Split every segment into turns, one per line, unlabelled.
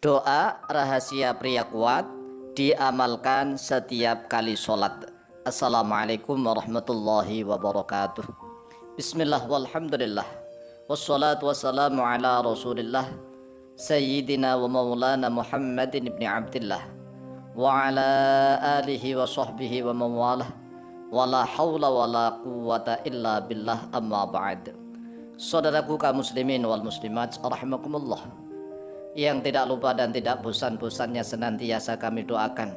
Doa rahasia pria kuat diamalkan setiap kali sholat. Assalamualaikum warahmatullahi wabarakatuh. Bismillah walhamdulillah, wassalatu wassalamu ala rasulillah Sayyidina wa maulana Muhammadin ibn Abdillah wa ala alihi wa sahbihi wa mawalah, wa la hawla wa la quwwata illa billah, amma ba'd. Saudaraku kaum muslimin wal muslimat rahimakumullah, yang tidak lupa dan tidak bosan-bosannya senantiasa kami doakan,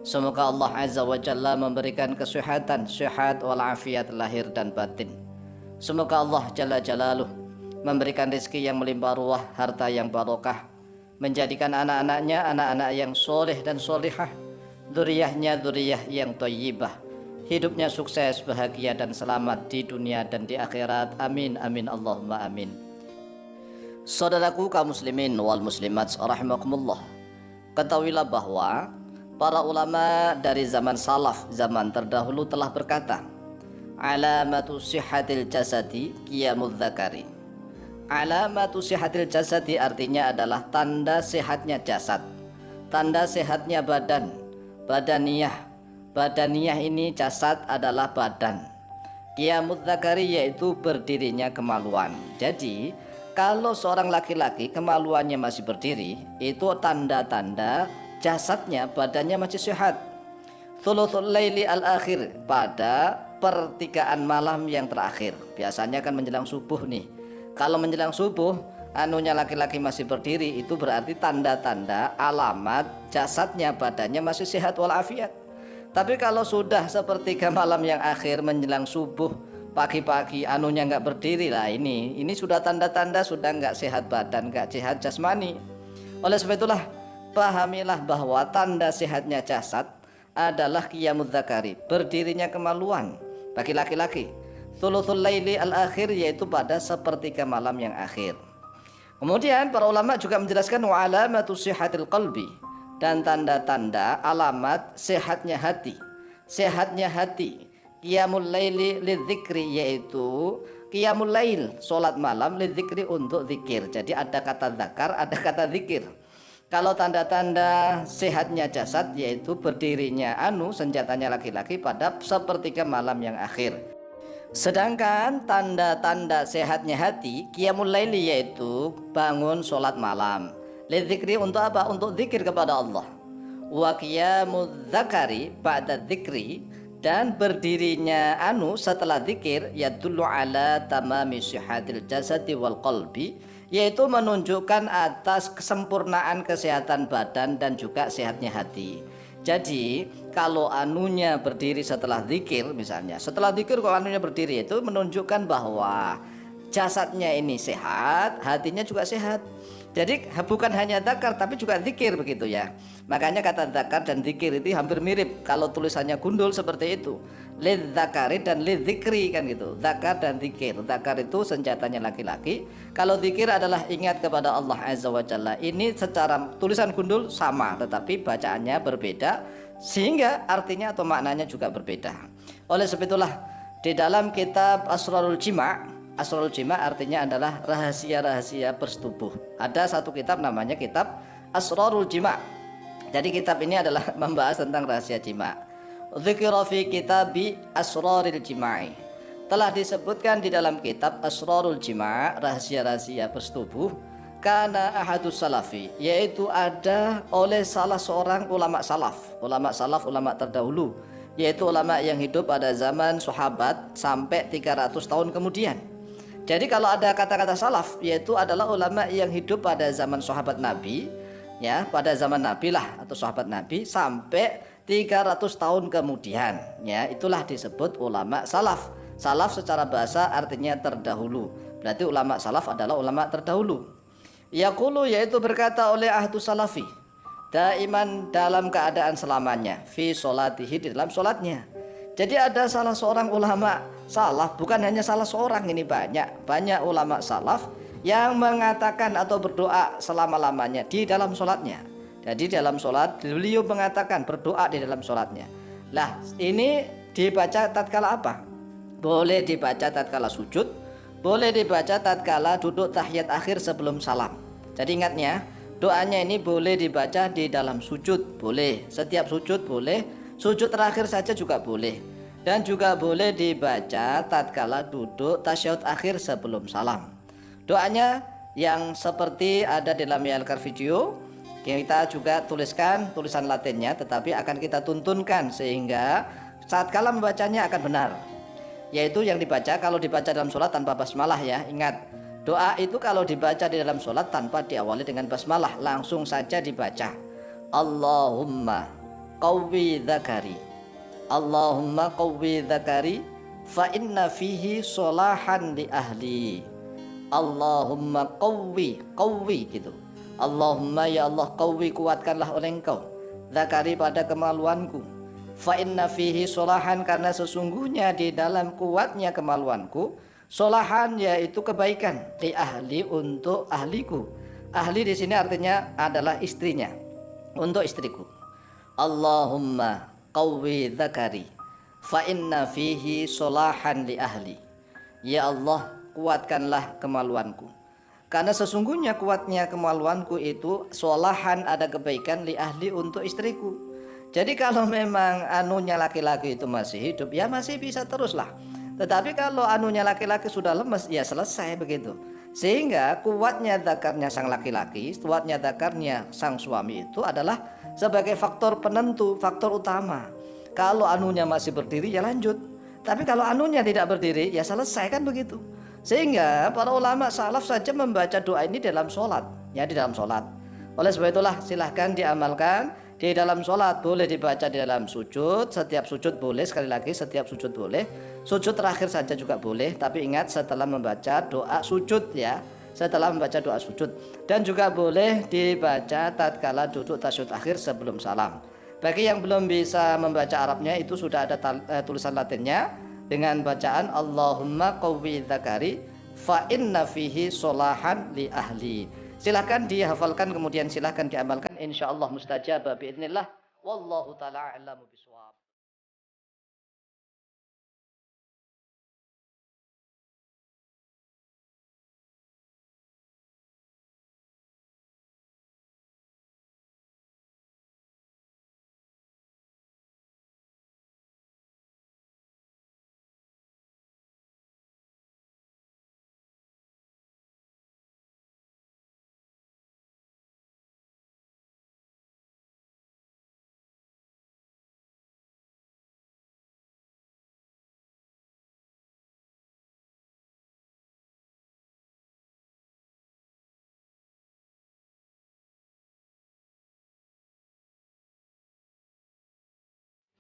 semoga Allah Azza wa Jalla memberikan kesehatan, sehat walafiat lahir dan batin. Semoga Allah Jalla Jalaluh memberikan rezeki yang melimpah ruah, harta yang barokah, menjadikan anak-anaknya anak-anak yang soleh dan solihah, dzurriyyahnya dzurriyyah yang thayyibah, hidupnya sukses, bahagia dan selamat di dunia dan di akhirat. Amin amin Allahumma amin. Saudaraku kaum muslimin wal muslimat rahimakumullah, ketahuilah bahwa para ulama dari zaman salaf, zaman terdahulu telah berkata, alamatu sihhatil jasadi qiyamul dzakari. Alamatu sihhatil jasadi artinya adalah tanda sehatnya jasad, tanda sehatnya badan, badaniyah. Badaniyah ini jasad adalah badan. Qiyamul dzakari yaitu berdirinya kemaluan. Jadi kalau seorang laki-laki kemaluannya masih berdiri, itu tanda-tanda jasadnya, badannya masih sehat. Thuluthul laili al-akhir, pada pertigaan malam yang terakhir. Biasanya kan menjelang subuh nih. Kalau menjelang subuh, anunya laki-laki masih berdiri, itu berarti tanda-tanda alamat jasadnya, badannya masih sehat walafiat. Tapi kalau sudah sepertiga malam yang akhir menjelang subuh, pagi-pagi anunya nggak berdiri lah, ini sudah tanda-tanda sudah nggak sehat badan, nggak sehat jasmani. Oleh sebab itulah pahamilah bahwa tanda sehatnya jasad adalah qiyamul dzakari, berdirinya kemaluan bagi laki-laki. Thuluthul laili al-akhir, yaitu pada sepertiga malam yang akhir. Kemudian para ulama juga menjelaskan wa alamatu sihhatil qalbi, dan tanda-tanda alamat sehatnya hati. Sehatnya hati, qiyamul laili lidzikri, yaitu qiyamul lail, salat malam, lidzikri, untuk zikir. Jadi ada kata zakar, ada kata zikir. Kalau tanda-tanda sehatnya jasad yaitu berdirinya senjatanya laki-laki pada sepertiga malam yang akhir. Sedangkan tanda-tanda sehatnya hati qiyamul laili, yaitu bangun salat malam, lidzikri, untuk apa? Untuk zikir kepada Allah. Wa qiyamul dzakari ba'da dzikri, dan berdirinya setelah zikir, yadullu ala tamami sihhatil jasadi wal qalbi, yaitu menunjukkan atas kesempurnaan kesehatan badan dan juga sehatnya hati. Jadi kalau anunya berdiri setelah zikir, misalnya setelah zikir kalau anunya berdiri, itu menunjukkan bahwa jasadnya ini sehat, hatinya juga sehat. Jadi bukan hanya zakar tapi juga zikir, begitu ya. Makanya kata zakar dan zikir itu hampir mirip. Kalau tulisannya gundul seperti itu, lidz zakari dan lidz zikri, kan gitu. Zakar dan zikir. Zakar itu senjatanya laki-laki, kalau zikir adalah ingat kepada Allah Azza wa Jalla. Ini secara tulisan gundul sama, tetapi bacaannya berbeda, sehingga artinya atau maknanya juga berbeda. Oleh sebab itulah di dalam kitab Asrarul Jima', Asrarul Jima' artinya adalah rahasia-rahasia bersetubuh. Ada satu kitab namanya kitab Asrarul Jima'. Jadi kitab ini adalah membahas tentang rahasia jima'. Dzikra fi kitabi Asrarul Jima'i, telah disebutkan di dalam kitab Asrarul Jima', rahasia-rahasia bersetubuh, kana ahadus salafi, yaitu ada oleh salah seorang ulama salaf, ulama terdahulu, yaitu ulama yang hidup pada zaman sahabat sampai 300 tahun kemudian. Jadi kalau ada kata-kata salaf, yaitu adalah ulama yang hidup pada zaman sahabat Nabi, ya, pada zaman Nabi lah, atau sahabat Nabi sampai 300 tahun kemudian, ya, itulah disebut ulama salaf. Salaf secara bahasa artinya terdahulu. Berarti ulama salaf adalah ulama terdahulu. Yaqulu, yaitu berkata oleh ahdu salafi, daiman, dalam keadaan selamanya, fi sholatihi, di dalam sholatnya. Jadi ada salah seorang ulama salaf, bukan hanya salah seorang, ini banyak ulama salaf yang mengatakan atau berdoa selama-lamanya di dalam sholatnya. Jadi dalam sholat beliau mengatakan, berdoa di dalam sholatnya. Lah ini dibaca tatkala apa? Boleh dibaca tatkala sujud, boleh dibaca tatkala duduk tahiyat akhir sebelum salam. Jadi ingatnya, Doanya ini boleh dibaca di dalam sujud, boleh. Setiap sujud boleh, sujud terakhir saja juga boleh. Dan juga boleh dibaca tatkala duduk tasyahud akhir sebelum salam. Doanya yang seperti ada di dalam YLKR video, kita juga tuliskan tulisan Latinnya, tetapi akan kita tuntunkan sehingga saat kala membacanya akan benar. Yaitu yang dibaca kalau dibaca dalam sholat tanpa basmalah ya. Ingat, doa itu kalau dibaca di dalam sholat tanpa diawali dengan basmalah, langsung saja dibaca. Allahumma qawwi dzakari, Allahumma qawwi dzakari fa inna fihi solahan li ahli. Allahumma qawwi gitu. Allahumma ya Allah qawwi, kuatkanlah oleh engkau dzakari pada kemaluanku, fa inna fihi solahan, karena sesungguhnya di dalam kuatnya kemaluanku, solahan yaitu kebaikan, li ahli, untuk ahliku. Ahli di sini artinya adalah istrinya, untuk istriku. Allahumma qawwi dzakari fa inna fihi solahan li ahli. Ya Allah, kuatkanlah kemaluanku, karena sesungguhnya kuatnya kemaluanku itu solahan, ada kebaikan, li ahli, untuk istriku. Jadi kalau memang anunya laki-laki itu masih hidup, ya masih bisa teruslah. Tetapi kalau anunya laki-laki sudah lemes, ya selesai begitu. Sehingga kuatnya dzakarnya sang laki-laki, kuatnya dzakarnya sang suami itu adalah sebagai faktor penentu, faktor utama. Kalau anunya masih berdiri, ya lanjut. Tapi kalau anunya tidak berdiri, ya selesai, kan begitu. Sehingga para ulama salaf saja membaca doa ini dalam sholat, ya di dalam sholat. Oleh sebab itulah silahkan diamalkan di dalam sholat. Boleh dibaca di dalam sujud, setiap sujud boleh, sekali lagi setiap sujud boleh, sujud terakhir saja juga boleh, tapi ingat setelah membaca doa sujud ya, setelah membaca doa sujud. Dan juga boleh dibaca tatkala duduk tasyahud akhir sebelum salam. Bagi yang belum bisa membaca Arabnya, itu sudah ada tulisan Latinnya dengan bacaan Allahumma qawwi dzakari fa inna fihi solahan li ahli. Silahkan dihafalkan, kemudian silahkan diamalkan, insyaallah mustajab biidznillah. Wallahu taala a'lamu bishawab.